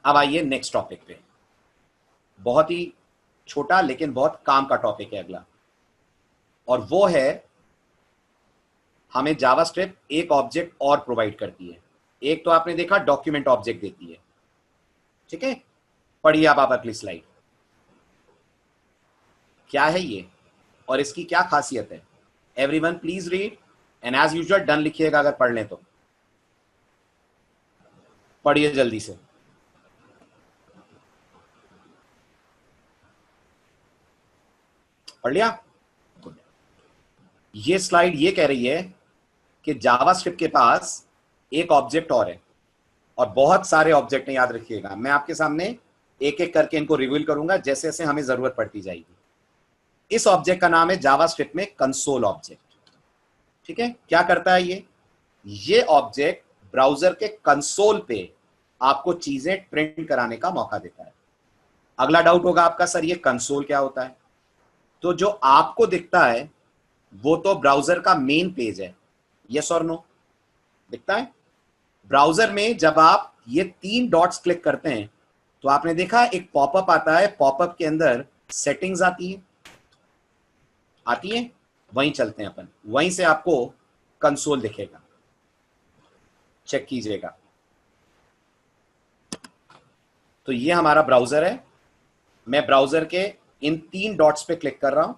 अब आइए next topic पे। बहुत ही छोटा लेकिन बहुत काम का टॉपिक है अगला, और वो है हमें जावास्क्रिप्ट एक ऑब्जेक्ट और प्रोवाइड करती है। एक तो आपने देखा डॉक्यूमेंट ऑब्जेक्ट देती है, ठीक है। पढ़िए आप अगली स्लाइड। क्या है ये और इसकी क्या खासियत है? Everyone please read and as usual done लिखिएगा अगर पढ़ लें तो। पढ़िए जल्दी से। पढ़ लिया? ये स्लाइड ये कह रही है कि जावास्क्रिप्ट के पास एक ऑब्जेक्ट और है, और बहुत सारे ऑब्जेक्ट हैं, याद रखिएगा। मैं आपके सामने एक एक करके इनको रिवील करूंगा जैसे जैसे हमें जरूरत पड़ती जाएगी। इस ऑब्जेक्ट का नाम है जावास्क्रिप्ट में कंसोल ऑब्जेक्ट, ठीक है। क्या करता है ये ऑब्जेक्ट ब्राउजर के कंसोल पे आपको चीजें प्रिंट कराने का मौका देता है। अगला डाउट होगा आपका, सर ये कंसोल क्या होता है? तो जो आपको दिखता है वो तो ब्राउजर का मेन पेज है, यस और नो? दिखता है ब्राउजर में। जब आप ये 3 डॉट्स क्लिक करते हैं तो आपने देखा एक पॉपअप आता है, पॉपअप के अंदर सेटिंग्स आती है। वहीं चलते हैं अपन, वहीं से आपको कंसोल दिखेगा, चेक कीजिएगा। तो ये हमारा ब्राउजर है। मैं ब्राउजर के इन 3 डॉट्स पे क्लिक कर रहा हूं,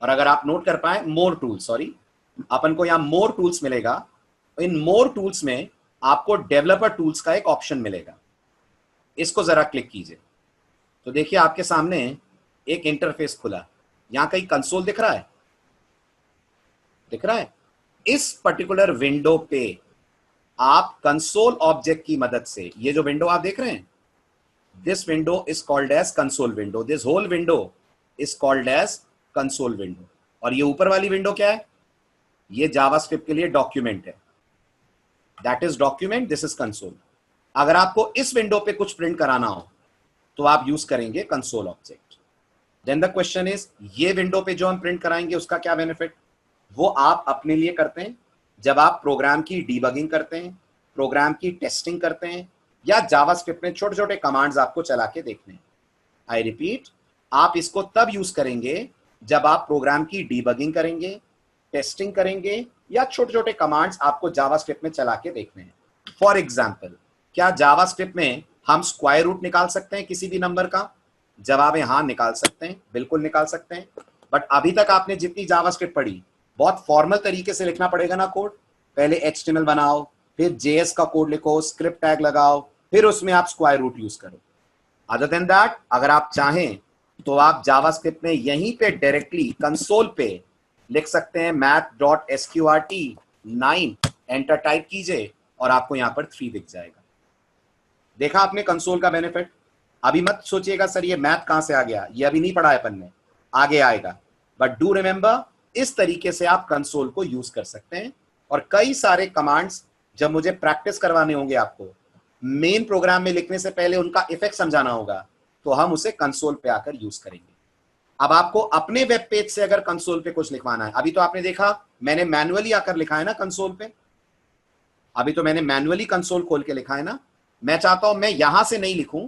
और अगर आप नोट कर पाए मोर टूल्स, सॉरी, अपन को यहां मोर टूल्स मिलेगा। इन मोर टूल्स में आपको डेवलपर टूल्स का एक ऑप्शन मिलेगा, इसको जरा क्लिक कीजिए। तो देखिए आपके सामने एक इंटरफेस खुला। यहां कहीं कंसोल दिख रहा है? दिख रहा है? इस पर्टिकुलर विंडो पे आप कंसोल ऑब्जेक्ट की मदद से, ये जो विंडो आप देख रहे हैं, this window is called as console window. This whole window is called as console window. और ये ऊपर वाली विंडो क्या है? ये जावास्क्रिप्ट के लिए डॉक्यूमेंट है। That is document, this is console. अगर आपको इस विंडो पे कुछ प्रिंट कराना हो तो आप यूज करेंगे console object. Then the question is, ये विंडो पे जो हम प्रिंट कराएंगे उसका क्या बेनिफिट? वो आप अपने लिए करते हैं जब आप प्रोग्राम की डीबगिंग करते हैं, प्रोग्राम की टेस्टिंग करते हैं, या जावास्क्रिप्ट में छोटे छोटे कमांड्स आपको चला के देखने हैं। आई रिपीट, आप इसको तब यूज करेंगे जब आप प्रोग्राम की डीबगिंग करेंगे, टेस्टिंग करेंगे, या छोटे छोटे कमांड्स आपको जावास्क्रिप्ट में चला के देखने हैं। फॉर एग्जाम्पल, क्या जावास्क्रिप्ट में हम स्क्वायर रूट निकाल सकते हैं किसी भी नंबर का? जवाब है हाँ, निकाल सकते हैं, बिल्कुल निकाल सकते हैं। बट अभी तक आपने जितनी जावास्क्रिप्ट पढ़ी, बहुत फॉर्मल तरीके से लिखना पड़ेगा ना कोड। पहले HTML बनाओ, फिर JS का कोड लिखो, स्क्रिप्ट टैग लगाओ, फिर उसमें आप स्क्वायर रूट यूज करो। अदर देन दैट, अगर आप चाहें तो आप जावास्क्रिप्ट में यहीं पे डायरेक्टली कंसोल पे लिख सकते हैं math.sqrt9, एंटर टाइप कीजिए और आपको यहां पर 3 दिख जाएगा। देखा आपने कंसोल का बेनिफिट? अभी मत सोचिएगा सर ये मैथ कहां से आ गया, ये अभी नहीं पढ़ा है अपन ने, आगे आएगा। बट डू रिमेंबर, इस तरीके से आप कंसोल को यूज कर सकते हैं। और कई सारे कमांड्स जब मुझे प्रैक्टिस करवाने होंगे आपको, मेन प्रोग्राम में लिखने से पहले उनका इफेक्ट समझाना होगा, तो हम उसे कंसोल पे आकर यूज करेंगे। अब आपको अपने वेब पेज से अगर कंसोल पे कुछ लिखवाना है, अभी तो आपने देखा मैंने मैनुअली आकर लिखा है ना कंसोल पे, अभी तो मैंने मैनुअली कंसोल खोल के लिखा है ना। मैं चाहता हूं मैं यहां से नहीं लिखूं,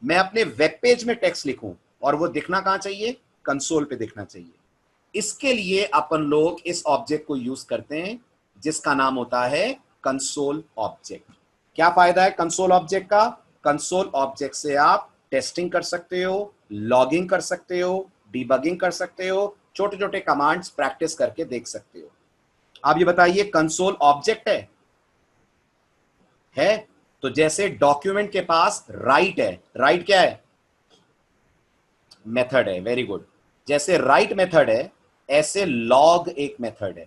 मैं अपने वेब पेज में टेक्स्ट लिखूं, और वो दिखना कहां चाहिए? कंसोल पे दिखना चाहिए। इसके लिए अपन लोग इस ऑब्जेक्ट को यूज करते हैं जिसका नाम होता है कंसोल ऑब्जेक्ट। क्या फायदा है कंसोल ऑब्जेक्ट का? कंसोल ऑब्जेक्ट से आप टेस्टिंग कर सकते हो, लॉगिंग कर सकते हो, डीबगिंग कर सकते हो, छोटे छोटे कमांड्स प्रैक्टिस करके देख सकते हो। अब ये बताइए, कंसोल ऑब्जेक्ट है? तो जैसे डॉक्यूमेंट के पास राइट है, राइट क्या है? मेथड है, वेरी गुड। जैसे राइट मेथड है, ऐसे लॉग एक मेथड है,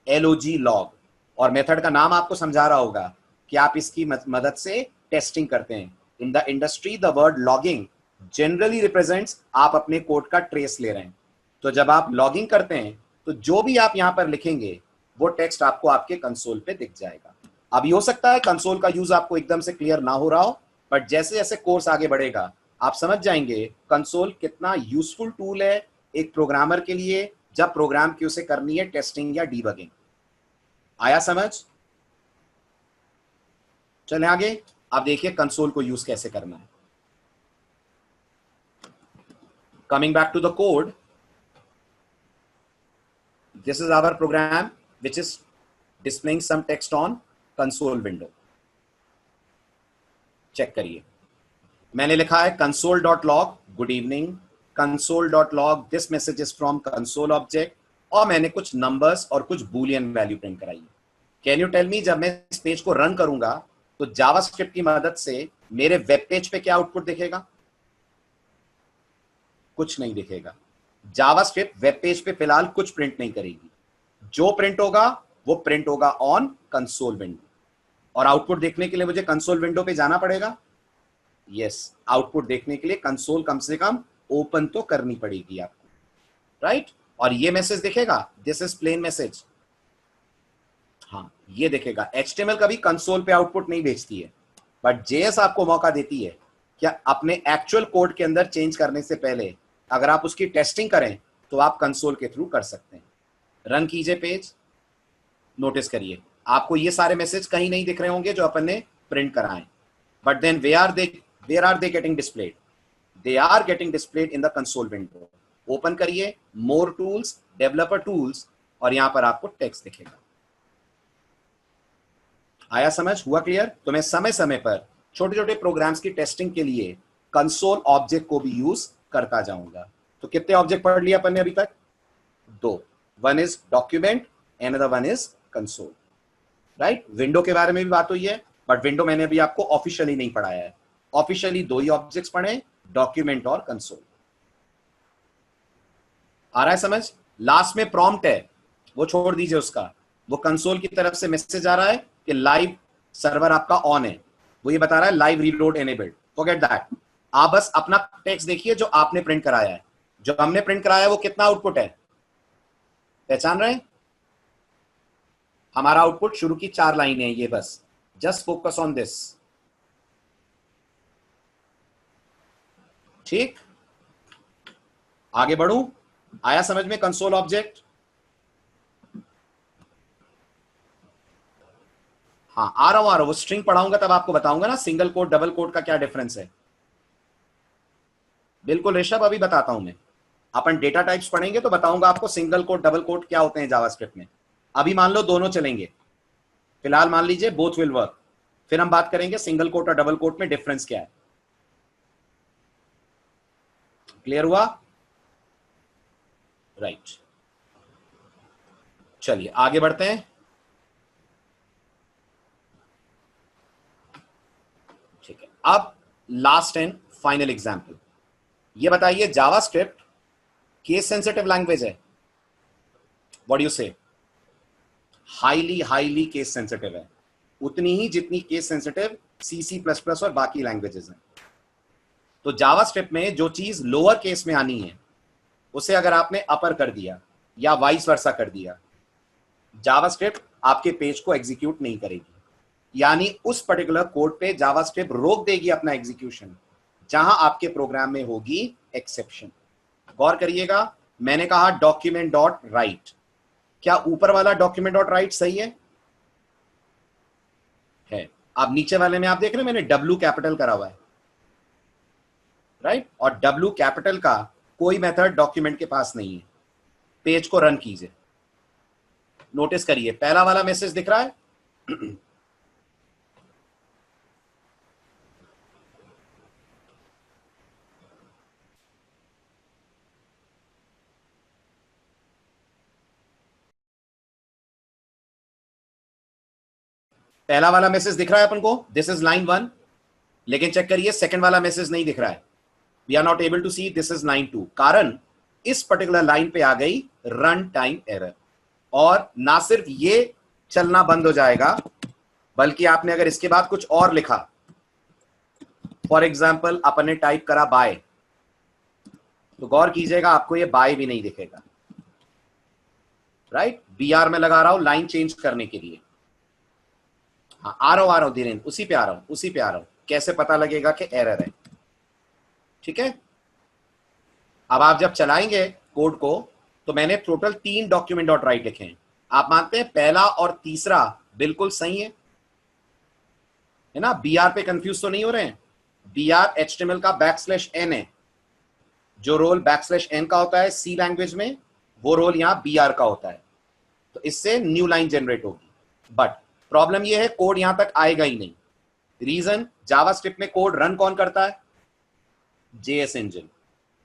LOG लॉग। और मेथड का नाम आपको समझा रहा होगा कि आप इसकी मदद से टेस्टिंग करते हैं। In the industry the word logging generally represents आप अपने कोड का ट्रेस ले रहे हैं। तो जब आप लॉगिंग करते हैं तो जो भी आप यहां पर लिखेंगे वो टेक्स्ट आपको आपके कंसोल पे दिख जाएगा। अभी हो सकता है कंसोल का यूज आपको एकदम से क्लियर ना हो रहा हो, बट जैसे जैसे कोर्स आगे बढ़ेगा आप समझ जाएंगे कंसोल कितना यूजफुल टूल है एक प्रोग्रामर के लिए, जब प्रोग्राम की उसे करनी है टेस्टिंग या डीबगिंग। आया समझ? चलें आगे। अब देखिए कंसोल को यूज कैसे करना है। Coming back to the code, this is our program which is displaying some text on console window। Check करिए, मैंने लिखा है console.log good evening, console.log this message is from console object, और मैंने कुछ नंबर्स और कुछ बूलियन वैल्यू प्रिंट कराई है। कैन यू टेल मी, जब मैं इस पेज को रन करूंगा तो जावास्क्रिप्ट की मदद से मेरे वेब पेज पे क्या आउटपुट दिखेगा? कुछ नहीं दिखेगा। जावास्क्रिप्ट वेब पेज पे फिलहाल कुछ प्रिंट नहीं करेगी। जो प्रिंट होगा वो प्रिंट होगा ऑन कंसोल विंडो, और आउटपुट देखने के लिए मुझे कंसोल विंडो पे जाना पड़ेगा। यस, आउटपुट देखने के लिए कंसोल कम से कम ओपन तो करनी पड़ेगी आपको, राइट? और ये मैसेज दिखेगा, दिस इज प्लेन मैसेज। हाँ, ये दिखेगा। HTML कभी कंसोल पे आउटपुट नहीं भेजती है, बट JS आपको मौका देती है क्या अपने एक्चुअल कोड के अंदर चेंज करने से पहले अगर आप उसकी टेस्टिंग करें तो आप कंसोल के थ्रू कर सकते हैं। रन कीजिए पेज, नोटिस करिए आपको ये सारे मैसेज कहीं नहीं दिख रहे होंगे जो अपन ने प्रिंट कराए, but then where are they getting displayed? They are getting displayed in the console window. Open करिए, मोर टूल्स, डेवलपर टूल्स, और यहां पर आपको टेक्स्ट दिखेगा। आया समझ? हुआ क्लियर? तो मैं समय समय पर छोटे छोटे प्रोग्राम्स की टेस्टिंग के लिए कंसोल ऑब्जेक्ट को भी यूज करता जाऊंगा। तो कितने ऑब्जेक्ट पढ़ लिया अपन ने अभी तक? 2। One is document, another one is console, right? Window के बारे में भी बात हुई है, बट विंडो मैंने अभी आपको ऑफिशियली नहीं पढ़ाया है। ऑफिशियली 2 ही ऑब्जेक्ट्स पढ़े, डॉक्यूमेंट और कंसोल। आ रहा है समझ? लास्ट में प्रॉम्प्ट है, वो छोड़ दीजिए उसका। वो कंसोल की तरफ से मैसेज आ रहा है कि लाइव सर्वर आपका ऑन है, वो ये बता रहा है live reload enabled. Forget that. आप बस अपना टेक्स्ट देखिए जो आपने प्रिंट कराया है। जो हमने प्रिंट कराया है वो कितना आउटपुट है, पहचान रहे हैं? हमारा आउटपुट शुरू की 4 लाइन है ये, बस जस्ट फोकस ऑन दिस। ठीक, आगे बढ़ूं? आया समझ में कंसोल ऑब्जेक्ट? हाँ, आ रहा हूं। वो स्ट्रिंग पढ़ाऊंगा तब आपको बताऊंगा ना सिंगल कोट डबल कोट का क्या डिफरेंस है। बिल्कुल ऋषभ, अभी बताता हूं मैं। अपन डेटा टाइप्स पढ़ेंगे तो बताऊंगा आपको सिंगल कोट डबल कोट क्या होते हैं जावास्क्रिप्ट में। अभी मान लो दोनों चलेंगे, फिलहाल मान लीजिए बोथ विल वर्क, फिर हम बात करेंगे सिंगल कोट और डबल कोट में डिफरेंस क्या है। क्लियर हुआ? राइट, चलिए आगे बढ़ते हैं। ठीक है, अब लास्ट एंड फाइनल एग्जांपल। ये बताइए जावास्क्रिप्ट केस सेंसिटिव लैंग्वेज है? व्हाट डू यू से? हाईली केस सेंसिटिव है, उतनी ही जितनी केस सेंसिटिव C++ और बाकी लैंग्वेजेस हैं। तो जावास्क्रिप्ट में जो चीज लोअर केस में आनी है उसे अगर आपने अपर कर दिया या वाइस वर्सा कर दिया, जावास्क्रिप्ट आपके पेज को एग्जीक्यूट नहीं करेगी। यानी उस पर्टिकुलर कोड पे जावास्क्रिप्ट रोक देगी अपना एग्जीक्यूशन जहां आपके प्रोग्राम में होगी एक्सेप्शन। गौर करिएगा, मैंने कहा डॉक्यूमेंट डॉट राइट, क्या ऊपर वाला डॉक्यूमेंट डॉट राइट सही है? अब नीचे वाले में आप देख रहे हैं मैंने W कैपिटल करा हुआ है, राइट? और W कैपिटल का कोई मेथड डॉक्यूमेंट के पास नहीं है। पेज को रन कीजिए, नोटिस करिए पहला वाला मैसेज दिख रहा है। पहला वाला मैसेज दिख रहा है अपन को, दिस इज लाइन 1, लेकिन चेक करिए सेकंड वाला मैसेज नहीं दिख रहा है। We are not able to see this is line 2। कारण इस पर्टिकुलर लाइन पे आ गई रन टाइम एरर, और ना सिर्फ ये चलना बंद हो जाएगा बल्कि आपने अगर इसके बाद कुछ और लिखा, फॉर एग्जाम्पल अपन ने टाइप करा बाय, तो गौर कीजिएगा आपको ये बाय भी नहीं दिखेगा, राइट? BR में लगा रहा हूं लाइन चेंज करने के लिए। हाँ, आ रहा हूं धीरेन्द्र, उसी पे आ रहा हूं। कैसे पता लगेगा कि एरर है? ठीक है, अब आप जब चलाएंगे कोड को तो मैंने टोटल 3 डॉक्यूमेंट डॉट राइट लिखे हैं। आप मानते हैं पहला और तीसरा बिल्कुल सही है? है ना, बी आर पे कंफ्यूज तो नहीं हो रहे हैं? बी आर HTML का बैकस्लैश n है, जो रोल बैकस्लैश n का होता है सी लैंग्वेज में, वो रोल यहां बी आर का होता है। तो इससे न्यू लाइन जनरेट होगी, बट प्रॉब्लम ये है कोड यहां तक आएगा ही नहीं। रीजन, जावास्क्रिप्ट में कोड रन कौन करता है? JS engine.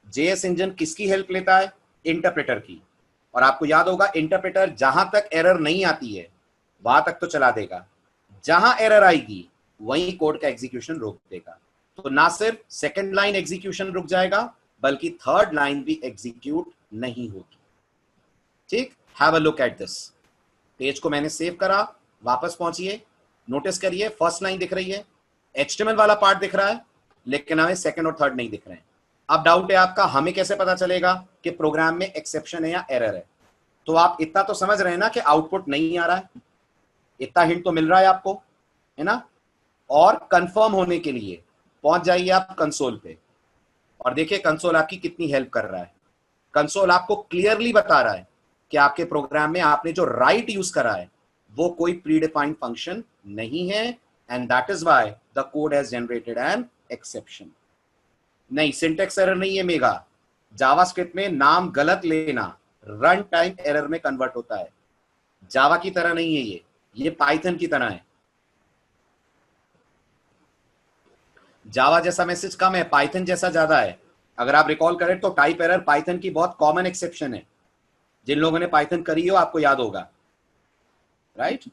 जेएस इंजन किसकी हेल्प लेता है? इंटरप्रेटर की। और आपको याद होगा इंटरप्रेटर जहां तक एरर नहीं आती है वहां तक तो चला देगा, जहां एरर आएगी वहीं कोड का एग्जीक्यूशन रोक देगा। तो ना सिर्फ सेकंड लाइन एग्जीक्यूशन रुक जाएगा बल्कि थर्ड लाइन भी एग्जीक्यूट नहीं होगी। ठीक, have a look at this. Page को मैंने सेव करा, वापस पहुंचिए, नोटिस करिए फर्स्ट लाइन दिख रही है, HTML वाला पार्ट दिख रहा है, लेकिन हमें सेकंड और थर्ड नहीं दिख रहे हैं। अब डाउट है आपका, हमें कैसे पता चलेगा कि प्रोग्राम में एक्सेप्शन है या एरर है? तो आप इतना तो समझ रहे हैं ना कि आउटपुट नहीं आ रहा है, इतना हिंट तो मिल रहा है आपको, है ना? और कंफर्म होने के लिए पहुंच जाइए आप कंसोल पे और देखिए कंसोल आपकी कितनी हेल्प कर रहा है। कंसोल आपको क्लियरली बता रहा है कि आपके प्रोग्राम में आपने जो राइट यूज करा है वो कोई प्रीडिफाइंड फंक्शन नहीं है, and that is why the code has generated an exception. नहीं, सिंटेक्स एरर नहीं है मेगा। जावास्क्रिप्ट में नाम गलत लेना रन टाइम एरर में कन्वर्ट होता है। जावा की तरह नहीं है ये पाइथन की तरह है। जावा जैसा मैसेज कम है, पाइथन जैसा ज्यादा है। अगर आप रिकॉल करें तो टाइप एरर पाइथन की बहुत कॉमन एक्सेप्शन है। जिन लोगों ने पाइथन करी हो आपको याद होगा, राइट?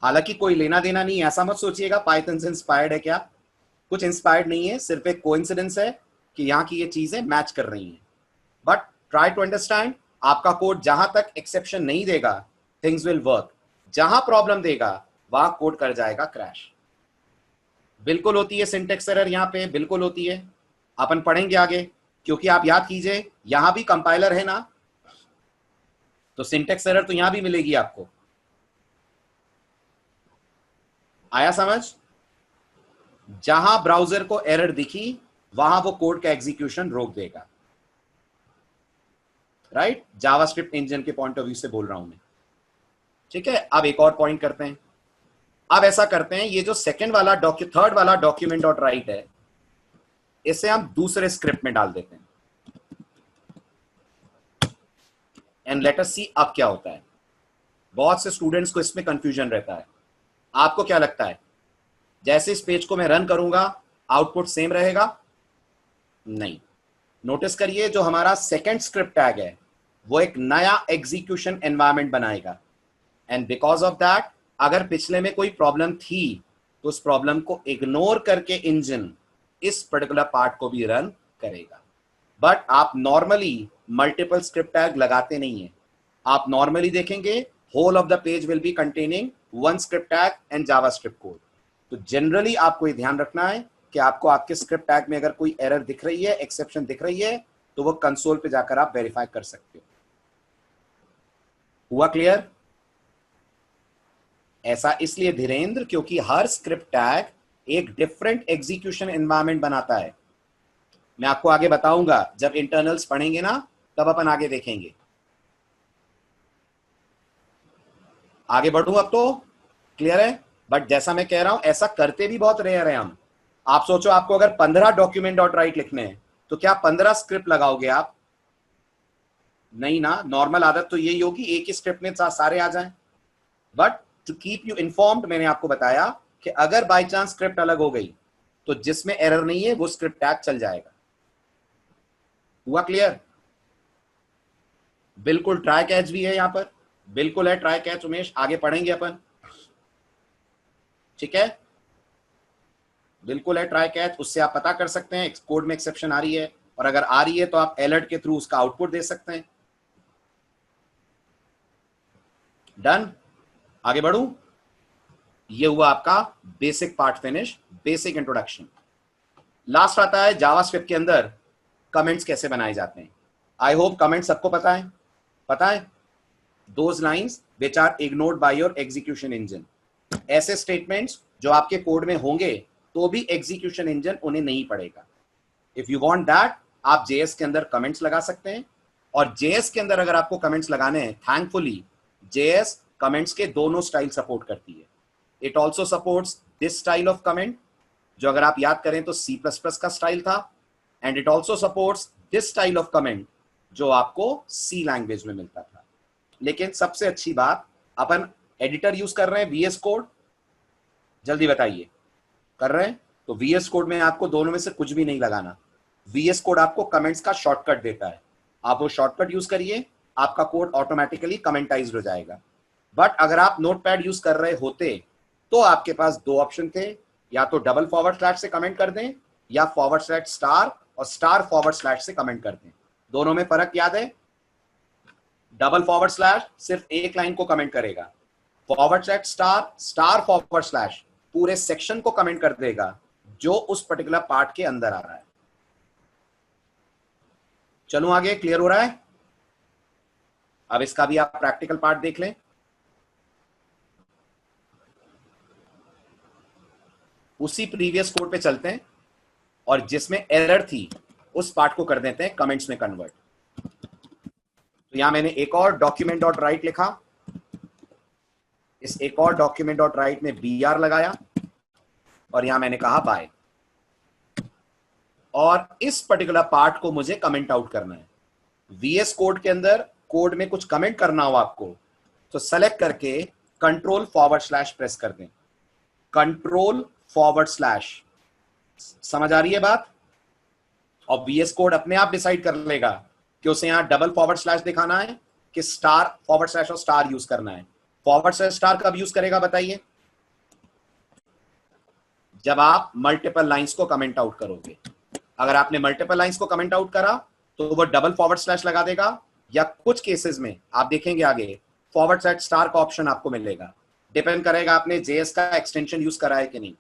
हालांकि कोई लेना देना नहीं, ऐसा मत सोचिएगा पाइथन से इंस्पायर्ड है क्या, कुछ इंस्पायर्ड नहीं है, सिर्फ एक कोइंसिडेंस है कि यहां की ये चीजें मैच कर रही हैं। बट ट्राई टू अंडरस्टैंड, आपका कोड जहां तक एक्सेप्शन नहीं देगा थिंग्स विल वर्क, जहां प्रॉब्लम देगा वहां कोड कर जाएगा क्रैश। बिल्कुल होती है सिंटेक्स एरर, यहां पे बिल्कुल होती है, अपन पढ़ेंगे आगे। क्योंकि आप याद कीजिए यहां भी कंपाइलर है ना, तो सिंटेक्स एरर तो यहां भी मिलेगी आपको। आया समझ? जहां ब्राउजर को एरर दिखी वहां वो कोड का एग्जीक्यूशन रोक देगा, राइट? जावास्क्रिप्ट इंजन के पॉइंट ऑफ व्यू से बोल रहा हूं मैं, ठीक है? अब एक और पॉइंट करते हैं। अब ऐसा करते हैं, ये जो सेकंड वाला थर्ड वाला डॉक्यूमेंट डॉट राइट है, इसे हम दूसरे स्क्रिप्ट में डाल देते हैं एंड लेट अस सी अब क्या होता है। बहुत से स्टूडेंट्स को इसमें कंफ्यूजन रहता है। आपको क्या लगता है, जैसे इस पेज को मैं रन करूंगा आउटपुट सेम रहेगा? नहीं। नोटिस करिए जो हमारा सेकंड स्क्रिप्ट टैग है वो एक नया एग्जीक्यूशन एनवायरनमेंट बनाएगा, एंड बिकॉज ऑफ दैट अगर पिछले में कोई प्रॉब्लम थी तो उस प्रॉब्लम को इग्नोर करके इंजन इस पर्टिकुलर पार्ट को भी रन करेगा। बट आप नॉर्मली मल्टीपल स्क्रिप्ट टैग लगाते नहीं है। आप नॉर्मली देखेंगे whole of the page will be containing one script tag and JavaScript code. तो जनरली आपको ये ध्यान रखना है कि आपको आपके स्क्रिप्ट टैग में अगर कोई एरर दिख रही है, एक्सेप्शन दिख रही है, तो वो कंसोल पे जाकर आप वेरीफाई कर सकते हो। हुआ क्लियर? ऐसा इसलिए धीरेन्द्र क्योंकि हर स्क्रिप्ट टैग एक डिफरेंट एग्जीक्यूशन एनवायरनमेंट बनाता है। मैं आपको आगे बताऊंगा, जब इंटरनल्स पढ़ेंगे ना तब अपन आगे देखेंगे। आगे बढ़ूं अब तो क्लियर है? बट जैसा मैं कह रहा हूं ऐसा करते भी बहुत रेयर है हम। आप सोचो आपको अगर 15 डॉक्यूमेंट डॉट राइट लिखने हैं तो क्या 15 स्क्रिप्ट लगाओगे आप? नहीं ना, नॉर्मल आदत तो यही होगी एक ही स्क्रिप्ट में सारे आ जाएं। But to keep you informed मैंने आपको बताया कि अगर बाय चांस स्क्रिप्ट अलग हो गई तो जिसमें एरर नहीं है वो स्क्रिप्ट टैग चल जाएगा। हुआ क्लियर? बिल्कुल ट्राई कैच भी है यहां पर, बिल्कुल है ट्राई कैच उमेश, आगे पढ़ेंगे अपन, ठीक है? बिल्कुल है ट्राई कैच, उससे आप पता कर सकते हैं कोड में एक्सेप्शन आ रही है, और अगर आ रही है तो आप अलर्ट के थ्रू उसका आउटपुट दे सकते हैं। डन? आगे बढ़ूं? ये हुआ आपका basic part finish, basic introduction. Last आता है जावास्क्रिप्ट के अंदर कमेंट्स कैसे बनाए जाते हैं। आई होप कमेंट सबको पता है। पता है those lines which are ignored by your execution engine, ऐसे स्टेटमेंट्स जो आपके कोड में होंगे तो भी एग्जीक्यूशन इंजन उन्हें नहीं पढ़ेगा। इफ यू वांट दैट आप जेएस के अंदर कमेंट्स लगा सकते हैं, और जेएस के अंदर अगर आपको कमेंट्स लगाने हैं, थैंकफुली जेएस कमेंट्स के दोनों स्टाइल सपोर्ट करती है। It also supports this style of comment, जो अगर आप याद करें तो C++ का स्टाइल था, and it also supports this style of comment जो आपको C लैंग्वेज में मिलता था। लेकिन सबसे अच्छी बात, अपन एडिटर यूज कर रहे हैं VS कोड, जल्दी बताइए कर रहे हैं? तो VS कोड में आपको दोनों में से कुछ भी नहीं लगाना। VS कोड आपको कमेंट्स का शॉर्टकट देता है, आप वो शॉर्टकट यूज करिए, आपका कोड ऑटोमेटिकली कमेंटाइज्ड हो जाएगा। बट अगर आप नोटपैड यूज कर रहे होते तो आपके पास दो ऑप्शन थे, या तो डबल फॉरवर्ड स्लैश से कमेंट कर दें, या फॉरवर्ड स्लैश स्टार और स्टार फॉरवर्ड स्लैश से कमेंट कर दें। दोनों में फर्क याद है? डबल फॉरवर्ड स्लैश सिर्फ एक लाइन को कमेंट करेगा, forward slash star, star forward slash पूरे सेक्शन को कमेंट कर देगा जो उस पर्टिकुलर पार्ट के अंदर आ रहा है। चलो आगे, क्लियर हो रहा है? अब इसका भी आप प्रैक्टिकल पार्ट देख लें। उसी प्रीवियस कोड पे चलते हैं और जिसमें एरर थी उस पार्ट को कर देते हैं कमेंट्स में कन्वर्ट। तो यहां मैंने एक और डॉक्यूमेंट डॉट राइट लिखा, इस एक और डॉक्यूमेंट डॉट राइट में BR लगाया और यहां मैंने कहा बाय, और इस पर्टिकुलर पार्ट को मुझे कमेंट आउट करना है। VS कोड के अंदर कोड में कुछ कमेंट करना हो आपको तो सेलेक्ट करके कंट्रोल फॉरवर्ड स्लैश प्रेस कर दें, कंट्रोल फॉरवर्ड स्लैश। समझ आ रही है बात? और VS कोड अपने आप डिसाइड कर लेगा कि उसे यहां डबल फॉरवर्ड स्लैश दिखाना है कि स्टार फॉरवर्ड स्लैश और स्टार यूज करना है। फॉरवर्ड स्लैश स्टार कब यूज करेगा बताइए? जब आप मल्टीपल लाइंस को कमेंट आउट करोगे। अगर आपने मल्टीपल लाइंस को कमेंट आउट करा तो वो डबल फॉरवर्ड स्लैश लगा देगा, या कुछ केसेस में आप देखेंगे आगे फॉरवर्ड स्लैश स्टार का ऑप्शन आपको मिलेगा। डिपेंड करेगा आपने JS का एक्सटेंशन यूज करा है कि नहीं।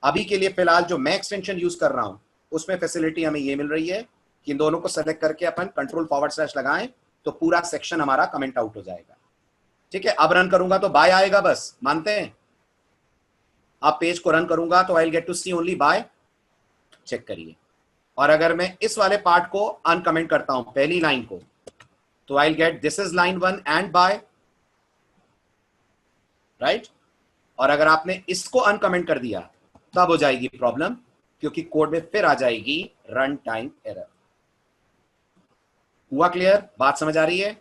अभी के लिए फिलहाल जो मैं एक्सटेंशन यूज कर रहा हूं उसमें फैसिलिटी हमें ये मिल रही है कि इन दोनों को सेलेक्ट करके अपन कंट्रोल फॉरवर्ड स्लैश लगाएं तो पूरा सेक्शन हमारा कमेंट आउट हो जाएगा। ठीक है, अब रन करूंगा तो बाय आएगा, बस मानते हैं? अब पेज को रन करूंगा तो I get to see only bye, check करिए। और अगर मैं इस वाले पार्ट को अनकमेंट करता हूं, पहली लाइन को, तो I get this is line 1 and bye, right? और अगर आपने इसको अनकमेंट कर दिया तब हो जाएगी प्रॉब्लम, क्योंकि कोड में फिर आ जाएगी रन टाइम एरर। हुआ क्लियर? बात समझ आ रही है?